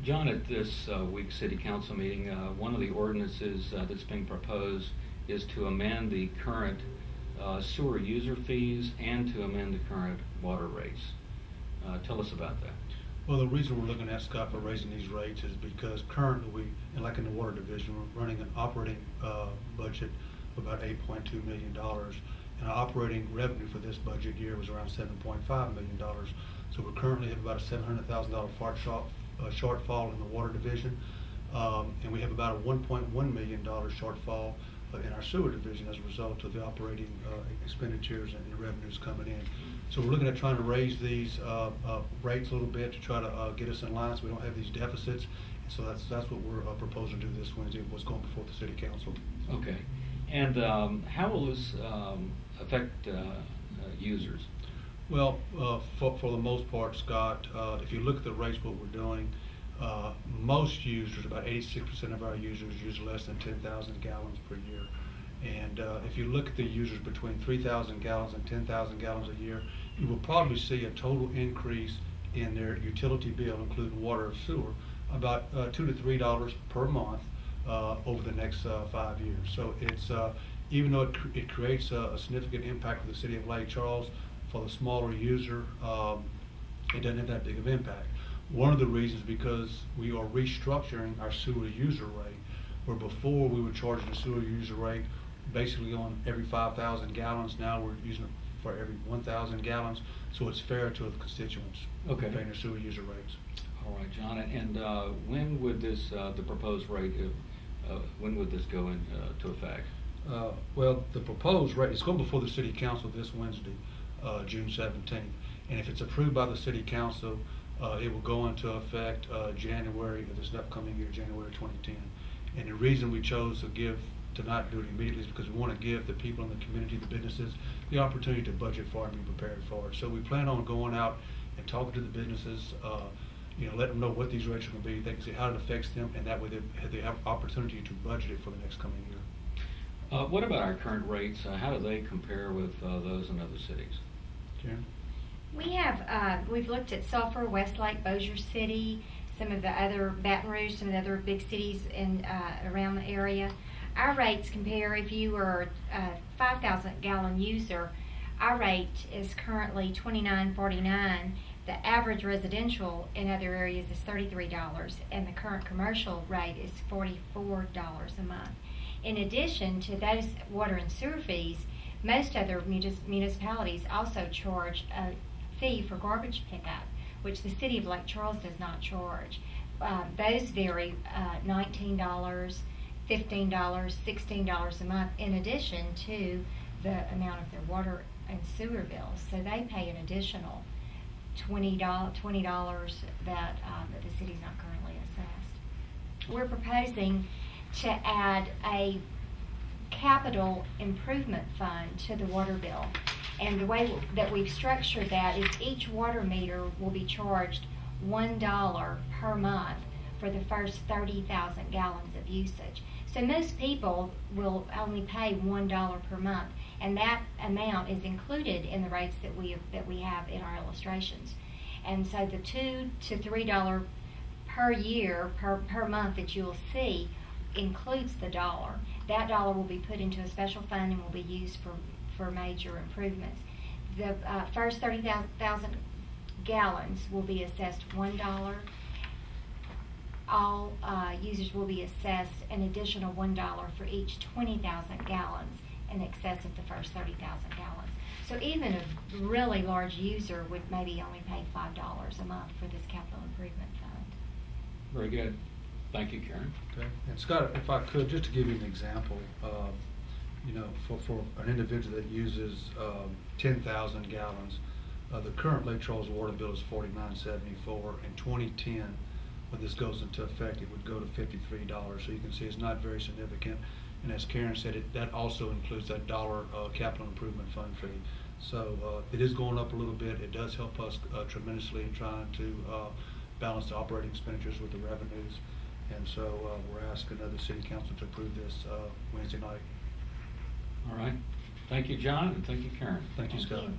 John, at this week's City Council meeting, one of the ordinances that's being proposed is to amend the current sewer user fees and to amend the current water rates. Tell us about that. Well, the reason we're looking at, Scott, for raising these rates is because currently like in the water division, we're running an operating budget of about $8.2 million. And our operating revenue for this budget year was around $7.5 million. So we currently have about a $700,000 shortfall in the water division. And we have about a $1.1 million shortfall in our sewer division as a result of the operating expenditures and the revenues coming in. So we're looking at trying to raise these rates a little bit to try to get us in line so we don't have these deficits. And so that's what we're proposing to do this Wednesday, what's going before the City Council. Okay. And how will this affect users? Well, for the most part, Scott, if you look at the rates, what we're doing, most users, about 86% of our users, use less than 10,000 gallons per year. And if you look at the users between 3,000 gallons and 10,000 gallons a year, you will probably see a total increase in their utility bill, including water or sewer, about $2 to $3 per month over the next 5 years. So it's even though it creates a significant impact for the city of Lake Charles, for the smaller user, it doesn't have that big of impact. One of the reasons because we are restructuring our sewer user rate, where before we were charging the sewer user rate basically on every 5,000 gallons. Now we're using it for every 1,000 gallons, so it's fair to the constituents. Okay. Paying their sewer user rates. All right, John. And when would this, the proposed rate, when would this go into effect? Well, the proposed rate is going before the City Council this Wednesday, June 17th. And if it's approved by the City Council, it will go into effect January of this upcoming year, January 2010. And the reason we chose to not do it immediately is because we want to give the people in the community, the businesses, the opportunity to budget for it and be prepared for it. So we plan on going out and talking to the businesses, let them know what these rates are going to be. They can see how it affects them, and that way they have opportunity to budget it for the next coming year. What about our current rates? How do they compare with those in other cities? Karen? We've looked at Sulphur, Westlake, Bossier City, some of the other, Baton Rouge, some of the other big cities in around the area. Our rates compare, if you were a 5,000 gallon user, our rate is currently $29.49. The average residential in other areas is $33, and the current commercial rate is $44 a month. In addition to those water and sewer fees, most other municipalities also charge a fee for garbage pickup, which the city of Lake Charles does not charge. Those vary $19, $15, $16 a month, in addition to the amount of their water and sewer bills. So they pay an additional $20 that the city's not currently assessed. We're proposing to add a capital improvement fund to the water bill. And the way that we've structured that is each water meter will be charged $1 per month for the first 30,000 gallons of usage. So most people will only pay $1 per month, and that amount is included in the rates that we have in our illustrations. And so the $2 to $3 per year per month that you'll see includes the dollar. That dollar will be put into a special fund and will be used for major improvements. The first 30,000 gallons will be assessed $1. All users will be assessed an additional $1 for each 20,000 gallons in excess of the first 30,000 gallons. So even a really large user would maybe only pay $5 a month for this capital improvement fund. Very good. Thank you, Karen. Okay. And Scott, if I could, just to give you an example, for an individual that uses 10,000 gallons, the current Lake Charles water bill is $49.74. In 2010, when this goes into effect, it would go to $53. So you can see it's not very significant. And as Karen said, that also includes that dollar capital improvement fund fee. So it is going up a little bit. It does help us tremendously in trying to balance the operating expenditures with the revenues. And so we're asking the City Council to approve this Wednesday night. All right. Thank you, John, and thank you, Karen. Thank you, Scott. Thank you.